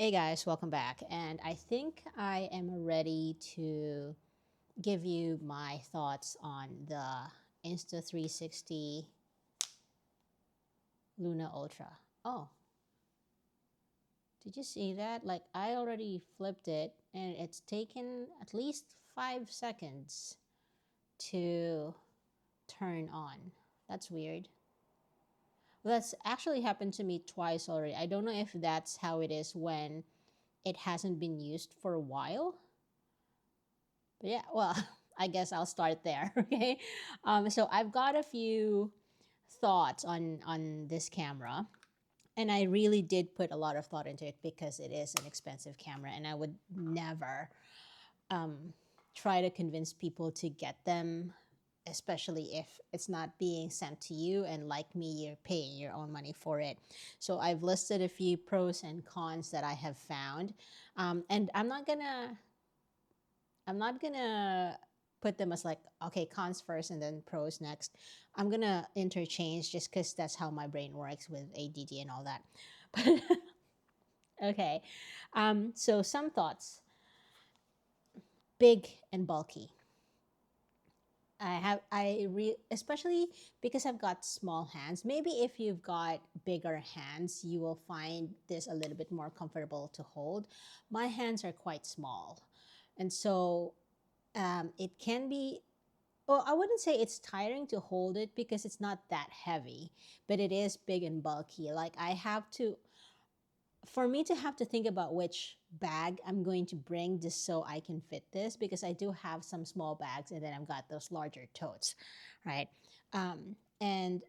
Hey guys, welcome back. And I think I am ready to give you my thoughts on the Insta360 Luna Ultra. Oh, did you see that? Like, I already flipped it and it's taken at least 5 seconds to turn on. That's weird. Well, that's actually happened to me twice already. I don't know if that's how it is when it hasn't been used for a while. But yeah, well, I guess I'll start there. Okay. So I've got a few thoughts on this camera, and I really did put a lot of thought into it because it is an expensive camera, and I would never um, try to convince people to get them, especially if it's not being sent to you. And like me, you're paying your own money for it. So I've listed a few pros and cons that I have found, and I'm not gonna put them as like, okay, cons first and then pros next. I'm gonna interchange just because that's how my brain works with ADD and all that. But okay, so some thoughts: big and bulky. Especially because I've got small hands. Maybe if you've got bigger hands, you will find this a little bit more comfortable to hold. My hands are quite small, and so it can be, well, I wouldn't say it's tiring to hold it because it's not that heavy, but it is big and bulky. Like, for me to have to think about which bag I'm going to bring just so I can fit this, because I do have some small bags and then I've got those larger totes, right? And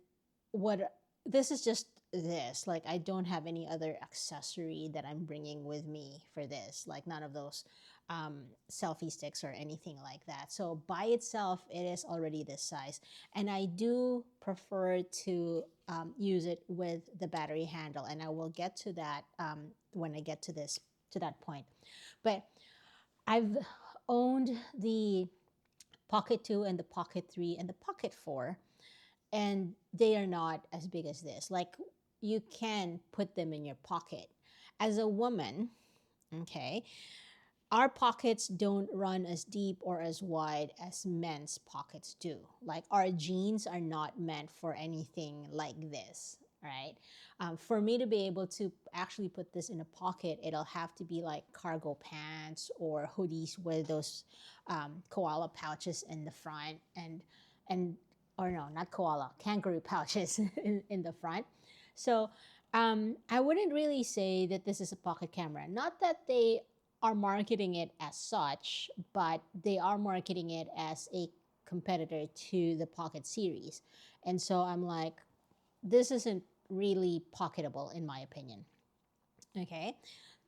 what this is just this, like, I don't have any other accessory that I'm bringing with me for this, like none of those selfie sticks or anything like that. So by itself it is already this size, and I do prefer to use it with the battery handle, and I will get to that when I get to that point. But I've owned the Pocket 2 and the Pocket 3 and the Pocket 4, and they are not as big as this. Like, you can put them in your pocket. As a woman, okay, our pockets don't run as deep or as wide as men's pockets do. Like, our jeans are not meant for anything like this, right? For me to be able to actually put this in a pocket, it'll have to be like cargo pants or hoodies with those koala pouches in the front, and or no, not koala, kangaroo pouches in the front. So I wouldn't really say that this is a pocket camera. Not that they are marketing it as such, but they are marketing it as a competitor to the Pocket series. And so I'm like, this isn't really pocketable in my opinion. Okay.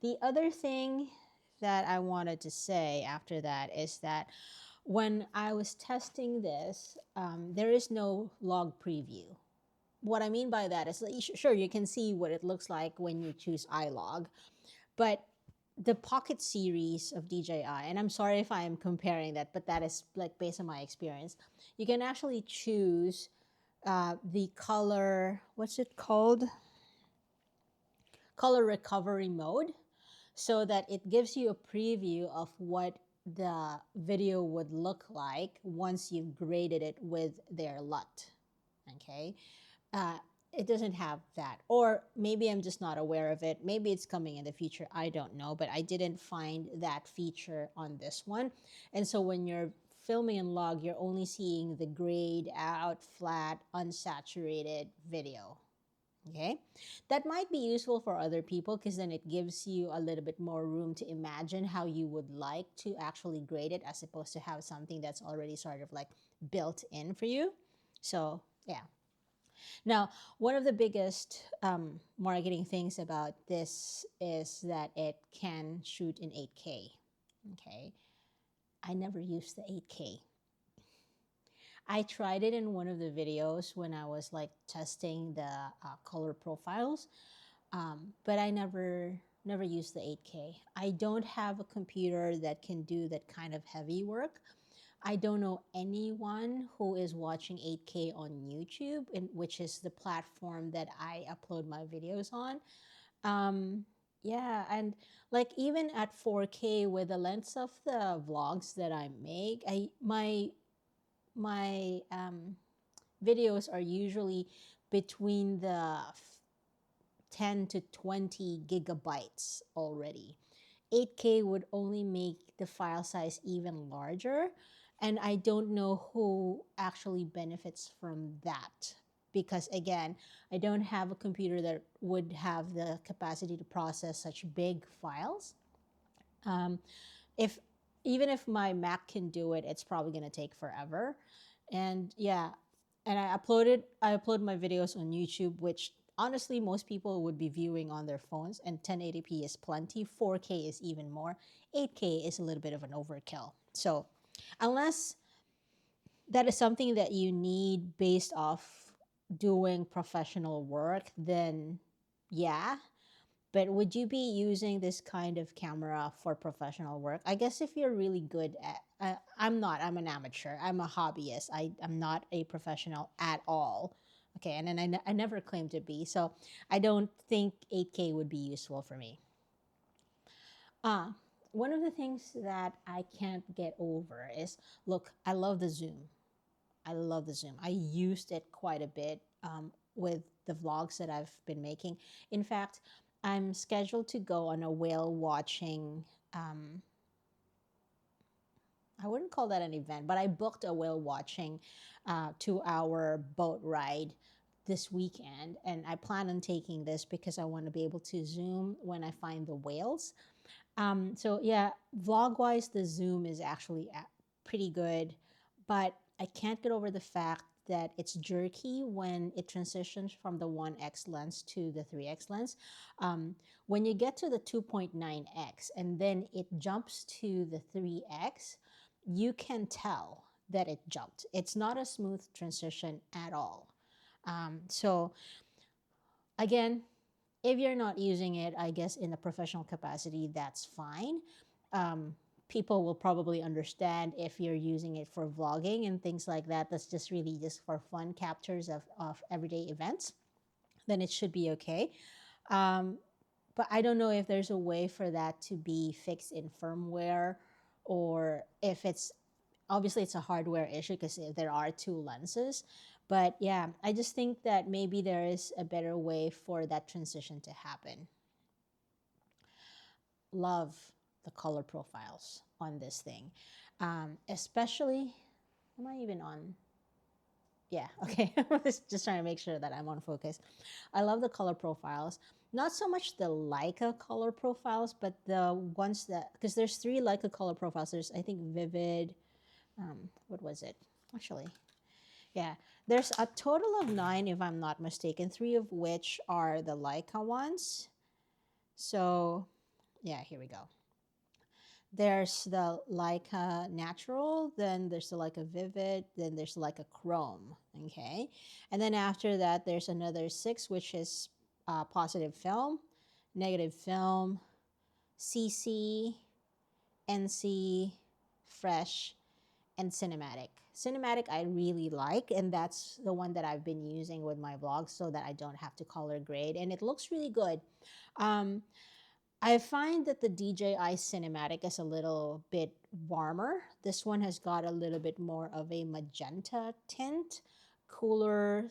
The other thing that I wanted to say after that is that when I was testing this, there is no log preview. What I mean by that is that sure, you can see what it looks like when you choose iLog, but the Pocket series of DJI, and I'm sorry if I am comparing that, but that is like based on my experience, you can actually choose the color, what's it called? Color recovery mode, so that it gives you a preview of what the video would look like once you've graded it with their LUT. Okay. uh, it doesn't have that, or maybe I'm just not aware of it. Maybe it's coming in the future, I don't know, but I didn't find that feature on this one. And so when you're filming in log, you're only seeing the grayed out, flat, unsaturated video. Okay, that might be useful for other people because then it gives you a little bit more room to imagine how you would like to actually grade it, as opposed to have something that's already sort of like built in for you. So yeah. Now, one of the biggest marketing things about this is that it can shoot in 8K. Okay. I never used the 8K. I tried it in one of the videos when I was like testing the color profiles, but I never used the 8K. I don't have a computer that can do that kind of heavy work. I don't know anyone who is watching 8K on YouTube, which is the platform that I upload my videos on. Um, Yeah, and like even at 4K with the lengths of the vlogs that I make, I my videos are usually between the 10 to 20 gigabytes already. 8K would only make the file size even larger. And I don't know who actually benefits from that. Because again, I don't have a computer that would have the capacity to process such big files. Um, if Even if my Mac can do it, it's probably going to take forever. And yeah, and I upload my videos on YouTube, which honestly most people would be viewing on their phones, and 1080p is plenty, 4K is even more, 8K is a little bit of an overkill. So, unless that is something that you need based off doing professional work, then yeah, but would you be using this kind of camera for professional work? I guess if you're really good at, I'm not, I'm an amateur, I'm a hobbyist, I'm not a professional at all. Okay, and then I never claimed to be, so I don't think 8K would be useful for me. Uh, One of the things that I can't get over is, look, I love the zoom. I love the Zoom. I used it quite a bit with the vlogs that I've been making. In fact, I'm scheduled to go on a whale watching. Um, I wouldn't call that an event, but I booked a whale watching 2 hour boat ride this weekend. And I plan on taking this because I want to be able to zoom when I find the whales. So yeah, vlog wise, the zoom is actually pretty good, but I can't get over the fact that it's jerky when it transitions from the 1x lens to the 3x lens. When you get to the 2.9x and then it jumps to the 3x, you can tell that it jumped. It's not a smooth transition at all. So again, if you're not using it, I guess in a professional capacity, that's fine. Um, People will probably understand if you're using it for vlogging and things like that. That's just really just for fun captures of everyday events. Then it should be okay. Um, but I don't know if there's a way for that to be fixed in firmware, or if it's obviously it's a hardware issue because there are two lenses. But yeah, I just think that maybe there is a better way for that transition to happen. Love the color profiles on this thing, especially. Am I even on? Yeah, okay. I'm just trying to make sure that I'm on focus. I love the color profiles. Not so much the Leica color profiles, but the ones that, because there's three Leica color profiles. There's, I think, Vivid. What was it? Actually, yeah. There's a total of 9, if I'm not mistaken, 3 of which are the Leica ones. So, yeah, here we go. There's the Leica Natural, then there's the Leica Vivid, then there's Leica Chrome, okay? And then after that, there's another 6, which is positive film, negative film, CC, NC, fresh, and cinematic. Cinematic I really like, and that's the one that I've been using with my vlogs so that I don't have to color grade, and it looks really good. Um, I find that the DJI cinematic is a little bit warmer. This one has got a little bit more of a magenta tint, cooler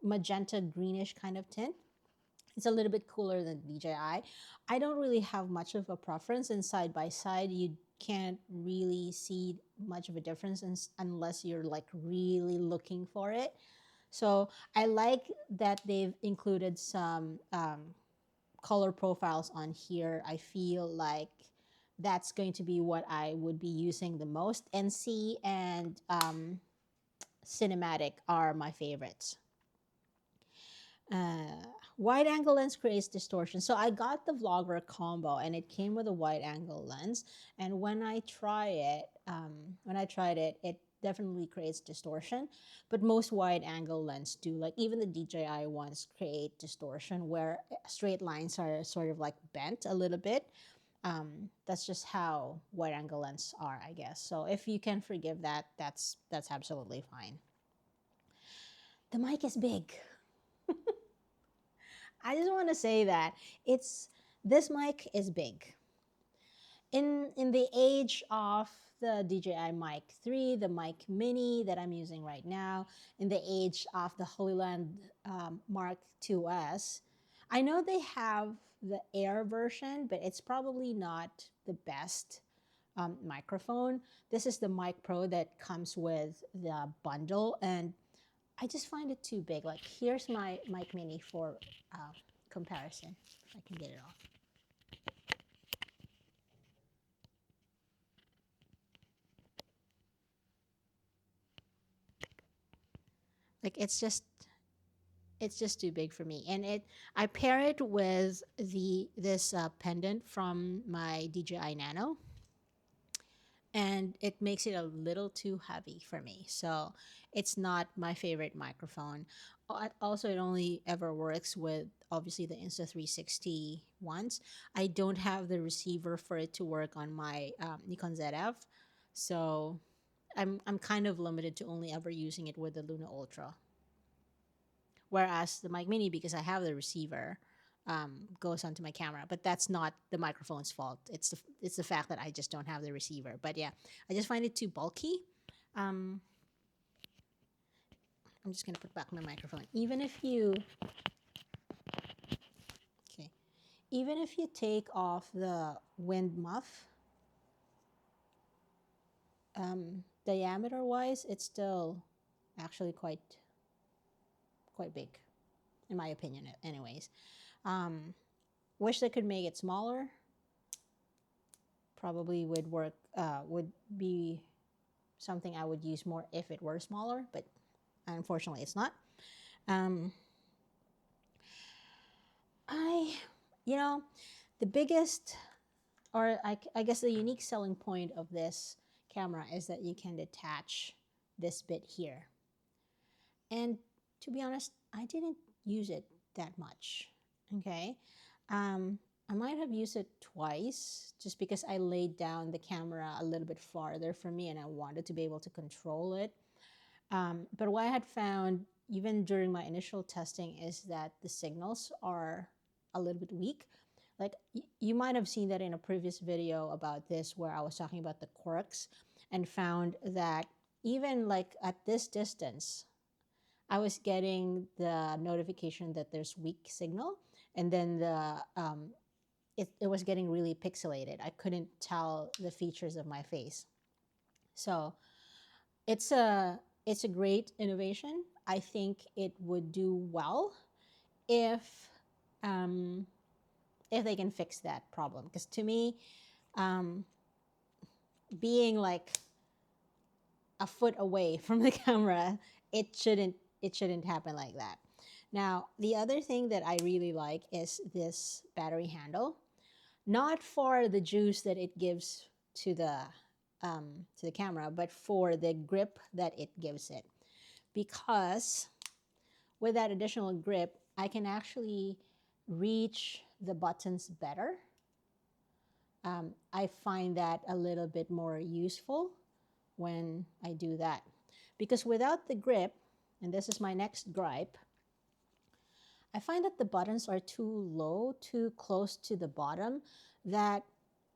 magenta greenish kind of tint. It's a little bit cooler than DJI. I don't really have much of a preference, and side by side, you can't really see much of a difference unless you're like really looking for it. So I like that they've included some color profiles on here. I feel like that's going to be what I would be using the most. NC and cinematic are my favorites. Uh, Wide angle lens creates distortion. So I got the Vlogger combo, and it came with a wide angle lens. And when I tried it, it definitely creates distortion. But most wide angle lens do. Like even the DJI ones create distortion, where straight lines are sort of like bent a little bit. That's just how wide angle lens are, I guess. So if you can forgive that, that's absolutely fine. The mic is big. I just want to say that it's this mic is big. In the age of the DJI Mic 3, the Mic Mini that I'm using right now, in the age of the Holyland Mark 2S, I know they have the Air version, but it's probably not the best microphone. This is the Mic Pro that comes with the bundle, and I just find it too big. Like, here's my Mic Mini for comparison, if I can get it off. Like, it's just too big for me. And I pair it with this pendant from my DJI Nano, and it makes it a little too heavy for me. So it's not my favorite microphone. Also, it only ever works with obviously the Insta360 ones. I don't have the receiver for it to work on my Nikon ZF, so I'm kind of limited to only ever using it with the Luna Ultra. Whereas the Mic Mini, because I have the receiver, goes onto my camera. But that's not the microphone's fault. It's the fact that I just don't have the receiver. But yeah, I just find it too bulky. I'm just gonna put back my microphone. Okay, even if you take off the wind muff, diameter wise, it's still actually quite big, in my opinion. Anyways, wish they could make it smaller. Probably would work. Would be something I would use more if it were smaller, but unfortunately, it's not. The biggest, or I guess the unique selling point of this camera is that you can detach this bit here. And to be honest, I didn't use it that much. Okay. I might have used it twice just because I laid down the camera a little bit farther from me and I wanted to be able to control it. But what I had found, even during my initial testing, is that the signals are a little bit weak. Like, you might have seen that in a previous video about this where I was talking about the quirks and found that even like at this distance, I was getting the notification that there's weak signal, and then it was getting really pixelated. I couldn't tell the features of my face. So it's a great innovation. I think it would do well if they can fix that problem. Because to me, being like a foot away from the camera, it shouldn't happen like that. Now, the other thing that I really like is this battery handle. Not for the juice that it gives to the camera, but for the grip that it gives it. Because with that additional grip, I can actually reach the buttons better. I find that a little bit more useful when I do that. Because without the grip, and this is my next gripe, I find that the buttons are too low, too close to the bottom, that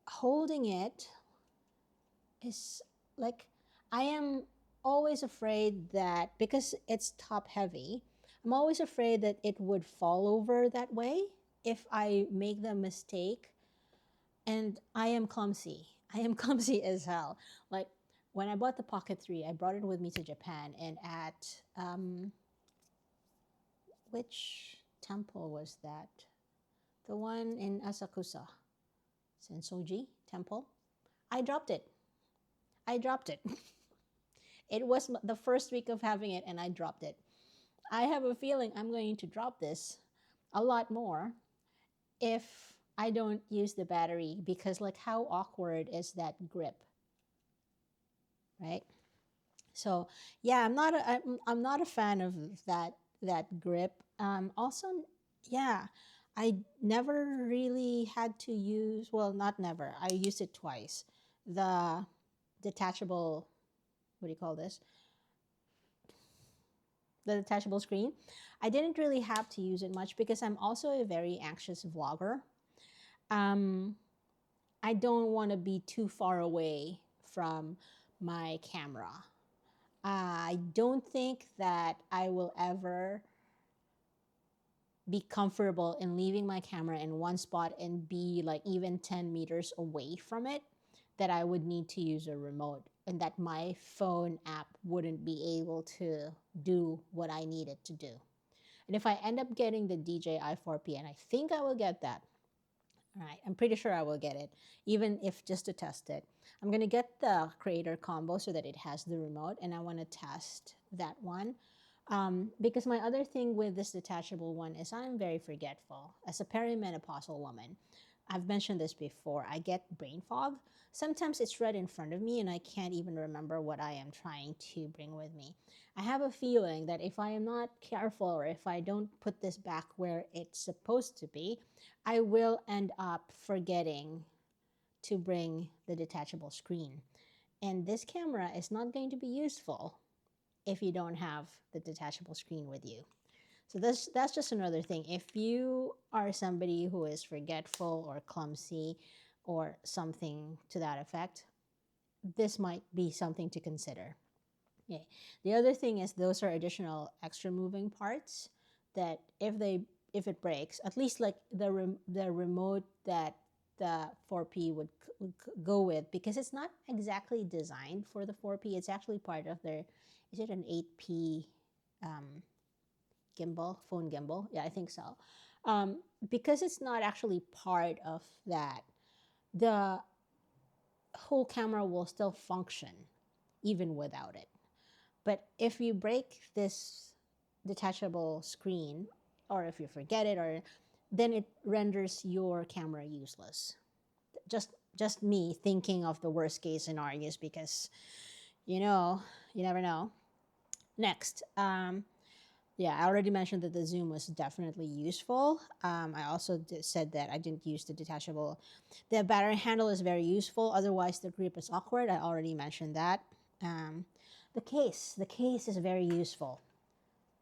holding it is like, I am always afraid that because it's top heavy, I'm always afraid that it would fall over that way if I make the mistake. And I am clumsy. I am clumsy as hell. Like, when I bought the Pocket 3, I brought it with me to Japan, and at which temple was that? The one in Asakusa, Sensoji Temple. I dropped it. It was the first week of having it, and I dropped it. I have a feeling I'm going to drop this a lot more if I don't use the battery, because like, how awkward is that grip, right? So yeah, I'm not a fan of that grip. Also, yeah, I never really had to use, well, not never, I used it twice, the detachable, what do you call this? The detachable screen. I didn't really have to use it much because I'm also a very anxious vlogger. Um, I don't want to be too far away from my camera. I don't think that I will ever be comfortable in leaving my camera in one spot and be like even 10 meters away from it, that I would need to use a remote and that my phone app wouldn't be able to do what I need it to do. And if I end up getting the DJI 4P, and I think I will get that, all right, I'm pretty sure I will get it, even if just to test it. I'm going to get the creator combo so that it has the remote, and I want to test that one. Because my other thing with this detachable one is I'm very forgetful. As a perimenopausal woman, I've mentioned this before, I get brain fog. Sometimes it's right in front of me and I can't even remember what I am trying to bring with me. I have a feeling that if I am not careful or if I don't put this back where it's supposed to be, I will end up forgetting to bring the detachable screen. And this camera is not going to be useful if you don't have the detachable screen with you. So that's just another thing. If you are somebody who is forgetful or clumsy or something to that effect, this might be something to consider. Okay. The other thing is those are additional extra moving parts that if it breaks, at least like the remote that the 4P would go with, because it's not exactly designed for the 4P. It's actually part of their, is it an 8P gimbal, phone gimbal? Yeah, I think so. Because it's not actually part of that, the whole camera will still function even without it. But if you break this detachable screen, or if you forget it, or then it renders your camera useless. Just me thinking of the worst case scenarios, because you know, you never know. Next, yeah, I already mentioned that the zoom was definitely useful. I also said that I didn't use the detachable. The battery handle is very useful. Otherwise, the grip is awkward. I already mentioned that. Um, the case is very useful.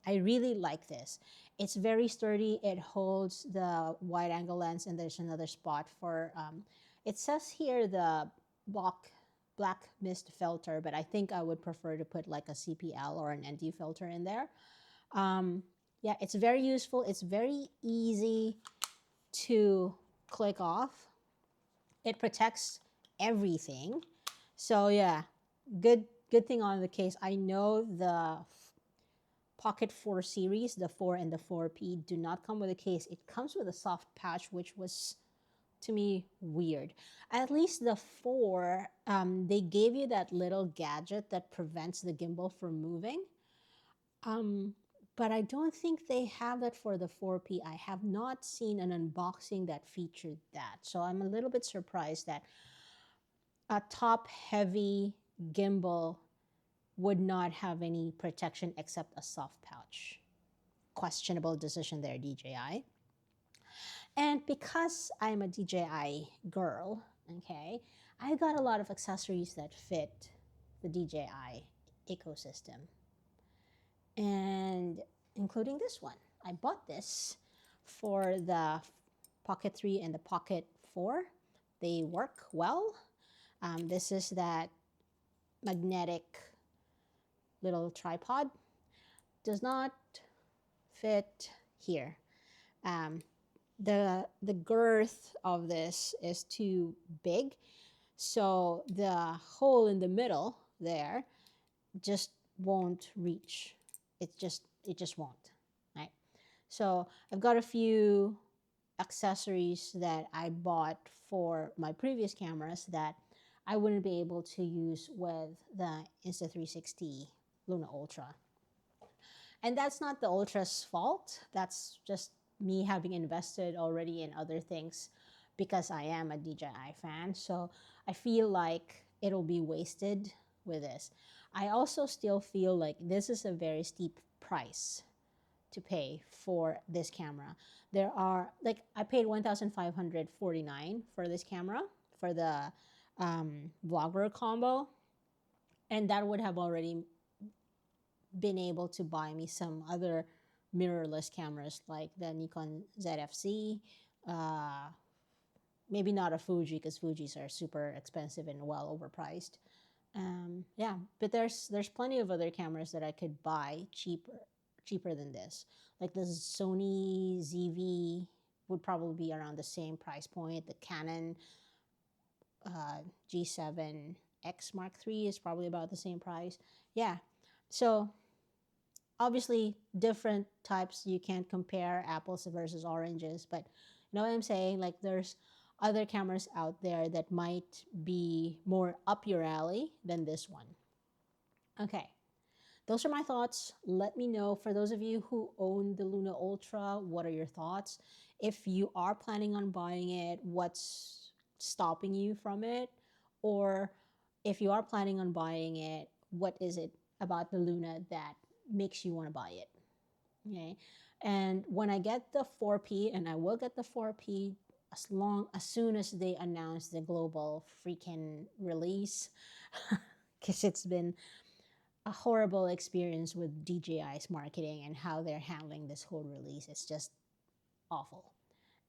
I really like this. It's very sturdy. It holds the wide angle lens, and there's another spot for, it says here the black mist filter, but I think I would prefer to put like a CPL or an ND filter in there. Yeah, it's very useful. It's very easy to click off. It protects everything. So yeah, good thing on the case. I know the Pocket 4 series, the 4 and the 4P, do not come with a case. It comes with a soft pouch, which was, to me, weird. At least the 4, they gave you that little gadget that prevents the gimbal from moving. But I don't think they have that for the 4P. I have not seen an unboxing that featured that. So I'm a little bit surprised that a top-heavy gimbal would not have any protection except a soft pouch. Questionable decision there, DJI. And because I'm a DJI girl, okay, I got a lot of accessories that fit the DJI ecosystem, and including this one. I bought this for the Pocket 3 and the Pocket 4. They work well. This is that magnetic little tripod. Does not fit here. The girth of this is too big, so the hole in the middle there just won't reach. It just won't, right? So I've got a few accessories that I bought for my previous cameras that I wouldn't be able to use with the Insta360 Luna Ultra. And that's not the Ultra's fault. That's just me having invested already in other things because I am a DJI fan. So I feel like it'll be wasted with this. I also still feel like this is a very steep price to pay for this camera. There are, like, I paid $1,549 for this camera for the vlogger combo, and that would have already been able to buy me some other mirrorless cameras like the Nikon ZFC, maybe not a Fuji because Fujis are super expensive and well overpriced. Yeah, but there's plenty of other cameras that I could buy cheaper than this. Like the Sony ZV would probably be around the same price point. The Canon G7X Mark III is probably about the same price. Yeah, so obviously different types, you can't compare apples versus oranges, but you know what I'm saying, like there's other cameras out there that might be more up your alley than this one. Okay, those are my thoughts. Let me know, for those of you who own the Luna Ultra, what are your thoughts? If you are planning on buying it, what's stopping you from it? Or if you are planning on buying it, what is it about the Luna that makes you want to buy it? Okay. And when I get the 4P, and I will get the 4P as soon as they announce the global freaking release, because it's been a horrible experience with DJI's marketing and how they're handling this whole release. It's just awful.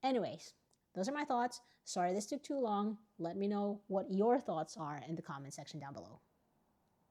Anyways, those are my thoughts. Sorry this took too long. Let me know what your thoughts are in the comment section down below.